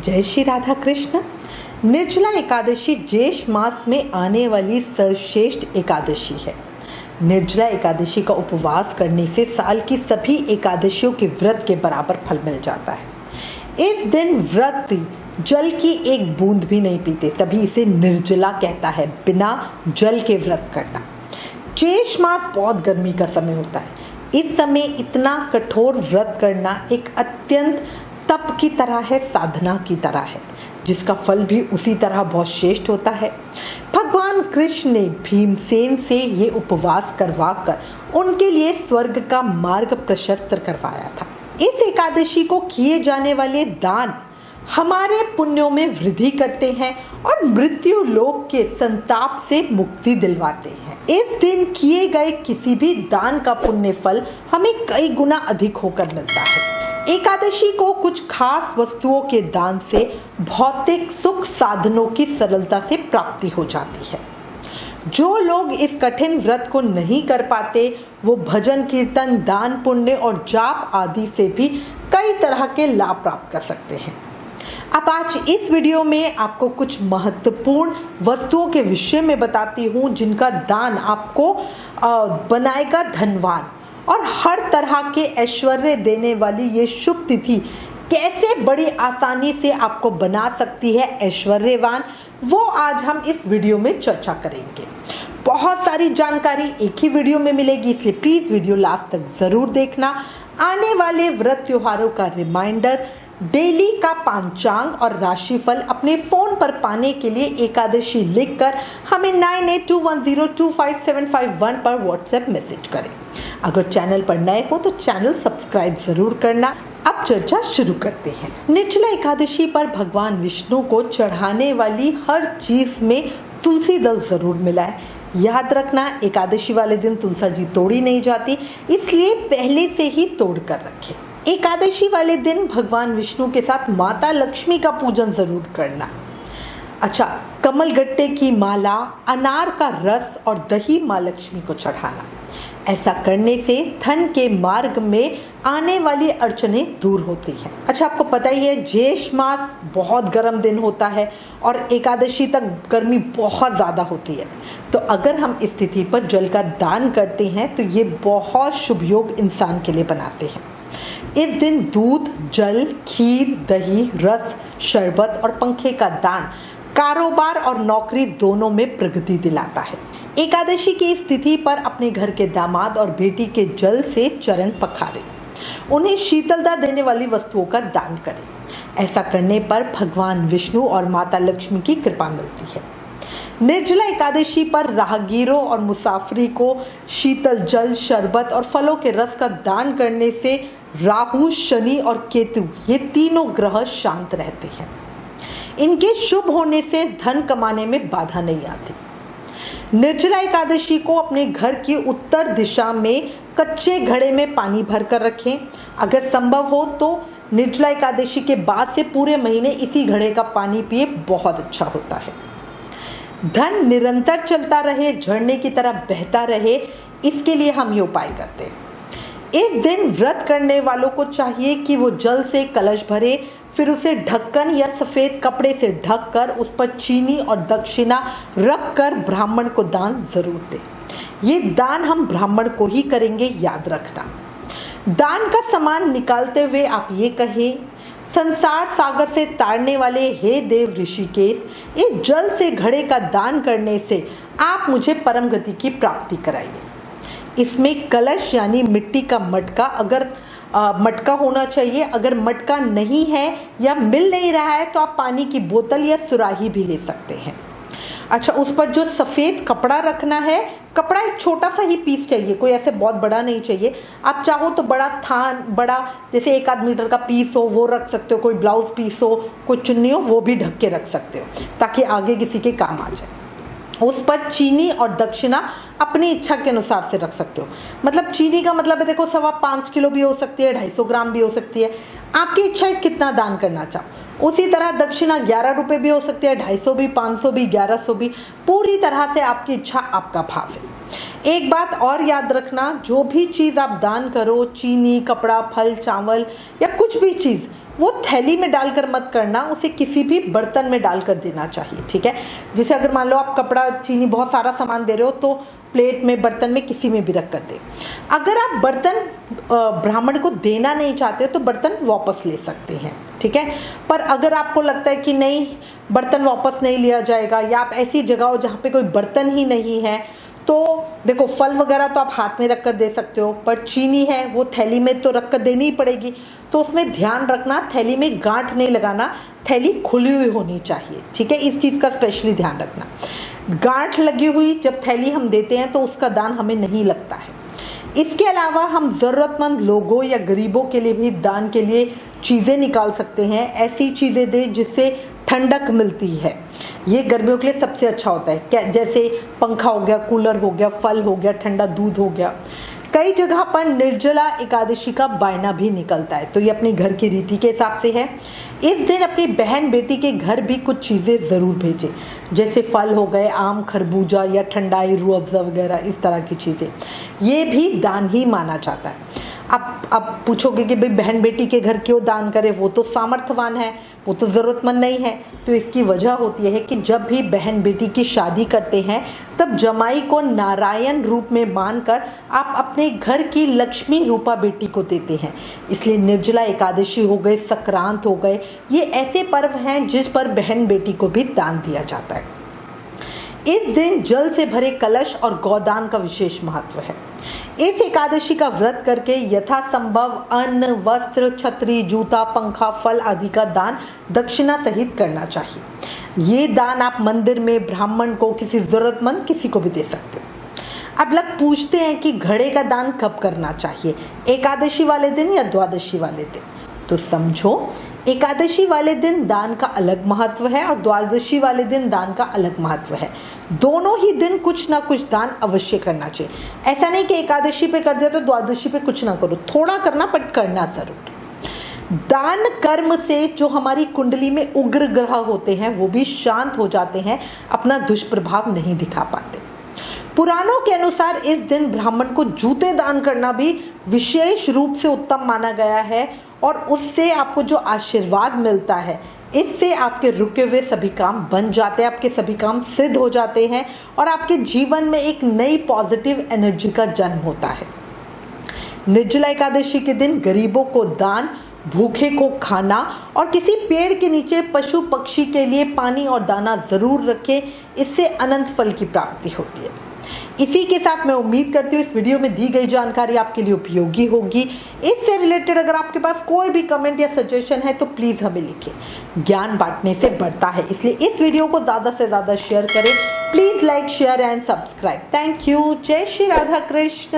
जय श्री राधा कृष्ण। निर्जला एकादशी ज्येष्ठ मास में आने वाली सर्वश्रेष्ठ एकादशी है। निर्जला एकादशी का उपवास करने से साल की सभी एकादशियों के व्रत के बराबर फल मिल जाता है। इस दिन व्रत जल की एक बूंद भी नहीं पीते, तभी इसे निर्जला कहता है, बिना जल के व्रत करना। ज्येष्ठ मास बहुत गर्मी का समय होता है। इस समय इतना कठोर व्रत करना एक अत्यंत तप की तरह है, साधना की तरह है, जिसका फल भी उसी तरह बहुत श्रेष्ठ होता है। भगवान कृष्ण ने भीमसेन से ये उपवास करवाकर उनके लिए स्वर्ग का मार्ग प्रशस्त करवाया था। इस एकादशी को किए जाने वाले दान हमारे पुण्यों में वृद्धि करते हैं और मृत्यु लोक के संताप से मुक्ति दिलवाते हैं। इस दिन किए गए किसी भी दान का पुण्य फल हमें कई गुना अधिक होकर मिलता है। एकादशी को कुछ खास वस्तुओं के दान से भौतिक सुख साधनों की सरलता से प्राप्ति हो जाती है। जो लोग इस कठिन व्रत को नहीं कर पाते, वो भजन कीर्तन, दान पुण्य और जाप आदि से भी कई तरह के लाभ प्राप्त कर सकते हैं। अब आज इस वीडियो में आपको कुछ महत्वपूर्ण वस्तुओं के विषय में बताती हूँ, जिनका दान आपको बनाएगा धनवान, और हर तरह के ऐश्वर्य देने वाली ये शुभ तिथि कैसे बड़ी आसानी से आपको बना सकती है ऐश्वर्यवान, वो आज हम इस वीडियो में चर्चा करेंगे। बहुत सारी जानकारी एक ही वीडियो में मिलेगी, इसलिए प्लीज वीडियो लास्ट तक जरूर देखना। आने वाले व्रत त्योहारों का रिमाइंडर, डेली का पंचांग और राशिफल अपने फोन पर पाने के लिए एकादशी लिखकर हमें 9821025751 पर व्हाट्सएप मैसेज करें। अगर चैनल पर नए हो तो चैनल सब्सक्राइब जरूर करना। अब चर्चा शुरू करते हैं। निर्जला एकादशी पर भगवान विष्णु को चढ़ाने वाली हर चीज में तुलसी दल जरूर मिलाएं। याद रखना, एकादशी वाले दिन तुलसी जी तोड़ी नहीं जाती, इसलिए पहले से ही तोड़ कर रखें। एकादशी वाले दिन भगवान विष्णु के साथ माता लक्ष्मी का पूजन जरूर करना। अच्छा, कमल गट्टे की माला, अनार का रस और दही माँ लक्ष्मी को चढ़ाना। ऐसा करने से धन के मार्ग में आने वाली अड़चने दूर होती हैं। अच्छा, आपको पता ही है ज्येष्ठ मास बहुत गर्म दिन होता है और एकादशी तक गर्मी बहुत ज़्यादा होती है। तो अगर हम इस तिथि पर जल का दान करते हैं तो ये बहुत शुभ योग इंसान के लिए बनाते हैं। इस दिन दूध, जल, खीर, दही, रस, शरबत और पंखे का दान कारोबार और नौकरी दोनों में प्रगति दिलाता है। एकादशी की इस तिथि पर अपने घर के दामाद और बेटी के जल से चरण पखारें। उन्हें शीतलता देने वाली वस्तुओं का दान करें। ऐसा करने पर भगवान विष्णु और माता लक्ष्मी की कृपा मिलती है। निर्जला एकादशी पर राहगीरों और मुसाफरी को शीतल जल, शरबत और फलों के रस का दान करने से राहु, शनि और केतु ये तीनों ग्रह शांत रहते हैं। इनके शुभ होने से धन कमाने में बाधा नहीं आती। निर्जला एकादशी को अपने घर की उत्तर दिशा में कच्चे घड़े में पानी भर कर रखें। अगर संभव हो तो निर्जला एकादशी के बाद से पूरे महीने इसी घड़े का पानी पिए, बहुत अच्छा होता है। धन निरंतर चलता रहे, झरने की तरह बहता रहे, इसके लिए हम ये उपाय करते हैं। इस दिन व्रत करने वालों को चाहिए कि वो जल से कलश भरे, फिर उसे ढक्कन या सफ़ेद कपड़े से ढककर उस पर चीनी और दक्षिणा रखकर ब्राह्मण को दान जरूर दें। ये दान हम ब्राह्मण को ही करेंगे, याद रखना। दान का सामान निकालते हुए आप ये कहें, संसार सागर से तारने वाले हे देव ऋषिकेश, इस जल से घड़े का दान करने से आप मुझे परम गति की प्राप्ति कराइए। इसमें कलश यानी मिट्टी का मटका, अगर मटका होना चाहिए। अगर मटका नहीं है या मिल नहीं रहा है तो आप पानी की बोतल या सुराही भी ले सकते हैं। अच्छा, उस पर जो सफ़ेद कपड़ा रखना है, कपड़ा एक छोटा सा ही पीस चाहिए, कोई ऐसे बहुत बड़ा नहीं चाहिए। आप चाहो तो बड़ा थान, बड़ा जैसे 1 मीटर का पीस हो वो रख सकते हो, कोई ब्लाउज पीस हो, कोई चुन्नी हो, वो भी ढक के रख सकते हो ताकि आगे किसी के काम आ जाए। उस पर चीनी और दक्षिणा अपनी इच्छा के अनुसार से रख सकते हो। मतलब चीनी का मतलब है, देखो 5.25 किलो भी हो सकती है, 250 ग्राम भी हो सकती है, आपकी इच्छा है कितना दान करना चाहो। उसी तरह दक्षिणा 11 रुपये भी हो सकती है, 250 भी, 500 भी, 1100 भी, पूरी तरह से आपकी इच्छा, आपका भाव है। एक बात और याद रखना, जो भी चीज़ आप दान करो, चीनी, कपड़ा, फल, चावल या कुछ भी चीज़, वो थैली में डालकर मत करना, उसे किसी भी बर्तन में डालकर देना चाहिए, ठीक है। जैसे अगर मान लो आप कपड़ा, चीनी, बहुत सारा सामान दे रहे हो तो प्लेट में, बर्तन में, किसी में भी रख कर दे। अगर आप बर्तन ब्राह्मण को देना नहीं चाहते तो बर्तन वापस ले सकते हैं, ठीक है। पर अगर आपको लगता है कि नहीं, बर्तन वापस नहीं लिया जाएगा, या आप ऐसी जगह हो जहाँ पे कोई बर्तन ही नहीं है, तो देखो फल वगैरह तो आप हाथ में रख कर दे सकते हो, पर चीनी है वो थैली में तो रख कर देनी ही पड़ेगी। तो उसमें ध्यान रखना, थैली में गांठ नहीं लगाना, थैली खुली हुई होनी चाहिए, ठीक है। इस चीज़ का स्पेशली ध्यान रखना। गांठ लगी हुई जब थैली हम देते हैं तो उसका दान हमें नहीं लगता है। इसके अलावा हम ज़रूरतमंद लोगों या गरीबों के लिए भी दान के लिए चीज़ें निकाल सकते हैं। ऐसी चीज़ें दें जिससे ठंडक मिलती है, ये गर्मियों के लिए सबसे अच्छा होता है। क्या, जैसे पंखा हो गया, कूलर हो गया, फल हो गया, ठंडा दूध हो गया। कई जगह पर निर्जला एकादशी का बायना भी निकलता है, तो ये अपनी घर की रीति के हिसाब से है। इस दिन अपनी बहन बेटी के घर भी कुछ चीज़ें ज़रूर भेजें, जैसे फल हो गए, आम, खरबूजा या ठंडाई, रूह अफ़ज़ा वगैरह, इस तरह की चीज़ें। ये भी दान ही माना जाता है। अब पूछोगे कि भाई बहन बेटी के घर क्यों दान करें, वो तो सामर्थ्यवान है, वो तो ज़रूरतमंद नहीं है। तो इसकी वजह होती है कि जब भी बहन बेटी की शादी करते हैं तब जमाई को नारायण रूप में मानकर आप अपने घर की लक्ष्मी रूपा बेटी को देते हैं। इसलिए निर्जला एकादशी हो गए, संक्रांत हो गए, ये ऐसे पर्व हैं जिस पर बहन बेटी को भी दान दिया जाता है। इस दिन जल से भरे कलश और गौदान का विशेष महत्व है। इस एकादशी का व्रत करके यथासंभव अन्न, वस्त्र, छतरी, जूता, पंखा, फल आदि का दान दक्षिणा सहित करना चाहिए। ये दान आप मंदिर में ब्राह्मण को, किसी ज़रूरतमंद किसी को भी दे सकते हो। अब लोग पूछते हैं कि घड़े का दान कब करना चाहिए, एकादशी वाले दिन या द्वादशी वाले दिन? तो समझो, एकादशी वाले दिन दान का अलग महत्व है और द्वादशी वाले दिन दान का अलग महत्व है। दोनों ही दिन कुछ ना कुछ दान अवश्य करना चाहिए। ऐसा नहीं कि एकादशी पे कर दिया तो द्वादशी पे कुछ ना करो, थोड़ा करना बट करना जरूर। दान कर्म से जो हमारी कुंडली में उग्र ग्रह होते हैं वो भी शांत हो जाते हैं, अपना दुष्प्रभाव नहीं दिखा पाते। पुराणों के अनुसार इस दिन ब्राह्मण को जूते दान करना भी विशेष रूप से उत्तम माना गया है और उससे आपको जो आशीर्वाद मिलता है, इससे आपके रुके हुए सभी काम बन जाते हैं, आपके सभी काम सिद्ध हो जाते हैं और आपके जीवन में एक नई पॉजिटिव एनर्जी का जन्म होता है। निर्जला एकादशी के दिन गरीबों को दान, भूखे को खाना और किसी पेड़ के नीचे पशु पक्षी के लिए पानी और दाना ज़रूर रखें, इससे अनंत फल की प्राप्ति होती है। इसी के साथ मैं उम्मीद करती हूँ इस वीडियो में दी गई जानकारी आपके लिए उपयोगी होगी। इससे रिलेटेड अगर आपके पास कोई भी कमेंट या सजेशन है तो प्लीज़ हमें लिखें। ज्ञान बांटने से बढ़ता है, इसलिए इस वीडियो को ज़्यादा से ज़्यादा शेयर करें। Please like, share and subscribe. Thank you. जय श्री राधा कृष्ण।